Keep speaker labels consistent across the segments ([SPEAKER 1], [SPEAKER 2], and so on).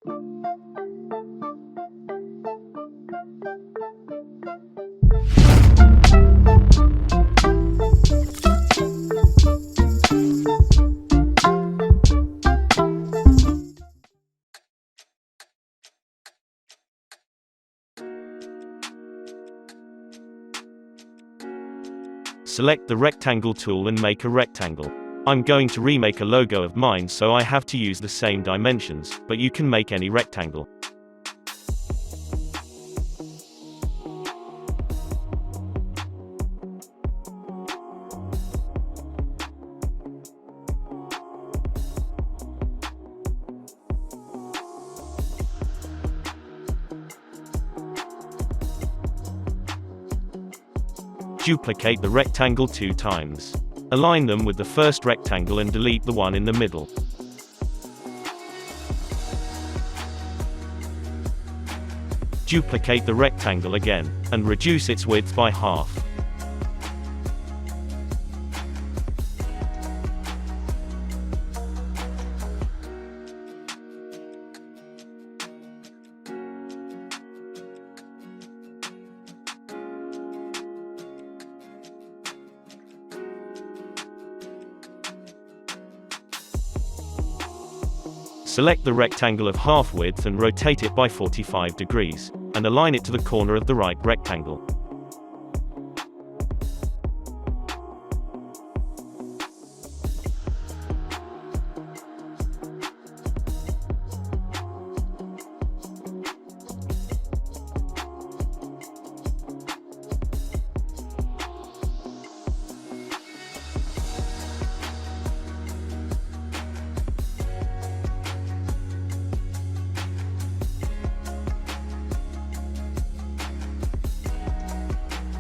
[SPEAKER 1] Select the rectangle tool and make a rectangle. I'm going to remake a logo of mine, so I have to use the same dimensions, but you can make any rectangle. Duplicate the rectangle 2 times. Align them with the first rectangle and delete the one in the middle. Duplicate the rectangle again, and reduce its width by half. Select the rectangle of half width and rotate it by 45 degrees, and align it to the corner of the right rectangle.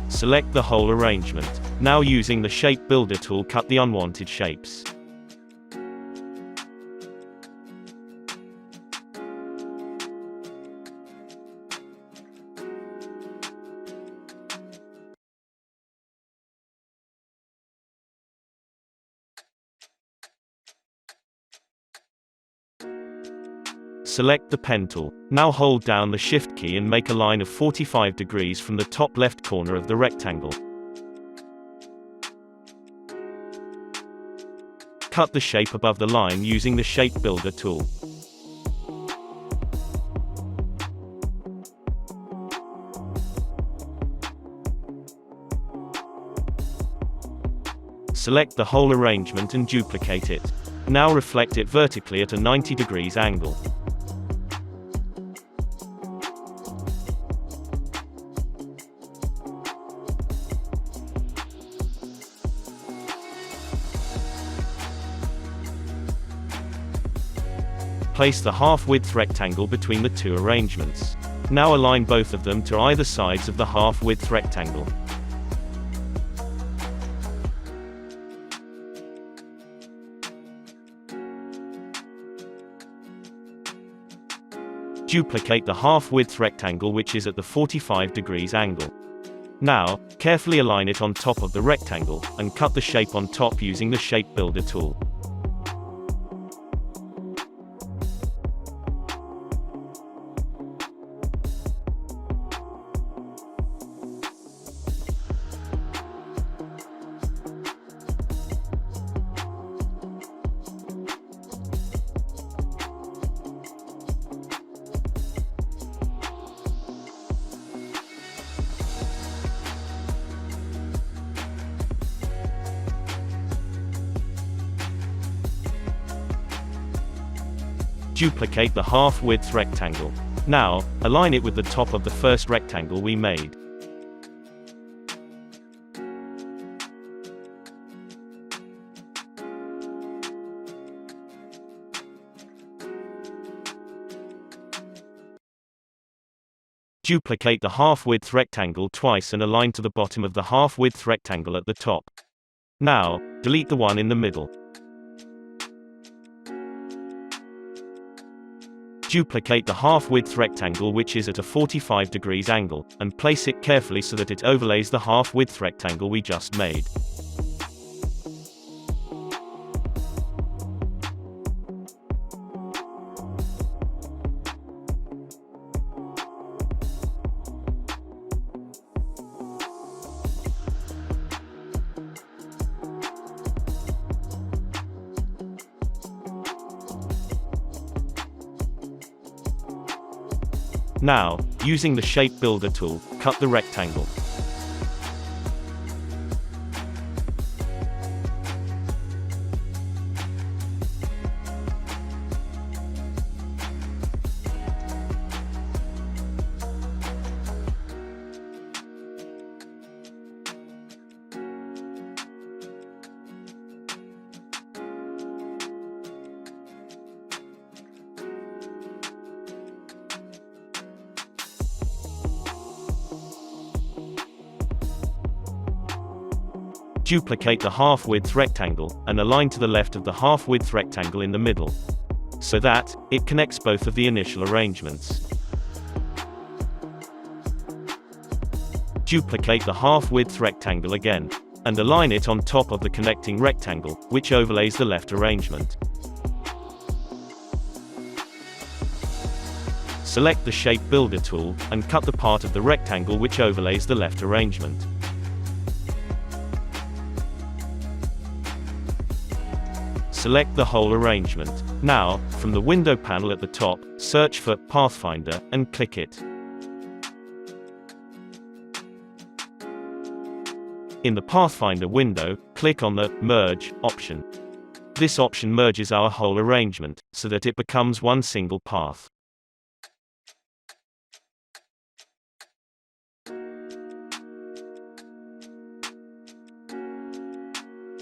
[SPEAKER 1] Select the whole arrangement. Now, using the Shape Builder tool, cut the unwanted shapes. Select the pen tool. Now hold down the Shift key and make a line of 45 degrees from the top left corner of the rectangle. Cut the shape above the line using the Shape Builder tool. Select the whole arrangement and duplicate it. Now reflect it vertically at a 90 degrees angle. Place the half-width rectangle between the two arrangements. Now align both of them to either sides of the half-width rectangle. Duplicate the half-width rectangle which is at the 45 degrees angle. Now, carefully align it on top of the rectangle, and cut the shape on top using the Shape Builder tool. Duplicate the half-width rectangle. Now, align it with the top of the first rectangle we made. Duplicate the half-width rectangle twice and align to the bottom of the half-width rectangle at the top. Now, delete the one in the middle. Duplicate the half-width rectangle which is at a 45 degrees angle, and place it carefully so that it overlays the half-width rectangle we just made. Now, using the Shape Builder tool, cut the rectangle. Duplicate the half-width rectangle, and align to the left of the half-width rectangle in the middle, so that it connects both of the initial arrangements. Duplicate the half-width rectangle again, and align it on top of the connecting rectangle, which overlays the left arrangement. Select the Shape Builder tool, and cut the part of the rectangle which overlays the left arrangement. Select the whole arrangement. Now, from the window panel at the top, search for Pathfinder, and click it. In the Pathfinder window, click on the Merge option. This option merges our whole arrangement, so that it becomes one single path.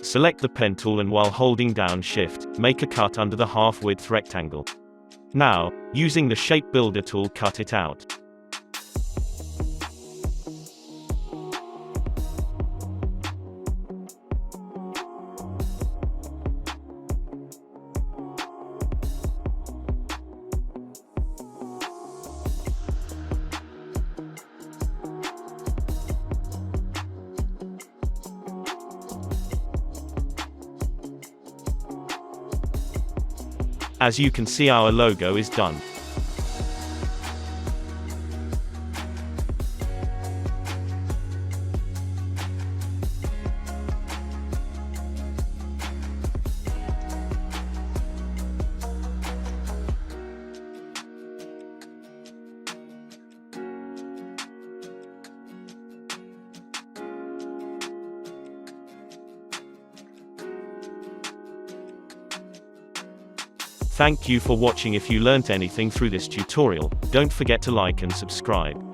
[SPEAKER 1] Select the pen tool and while holding down Shift, make a cut under the half-width rectangle. Now, using the Shape Builder tool, cut it out. As you can see, our logo is done. Thank you for watching. If you learnt anything through this tutorial, don't forget to like and subscribe.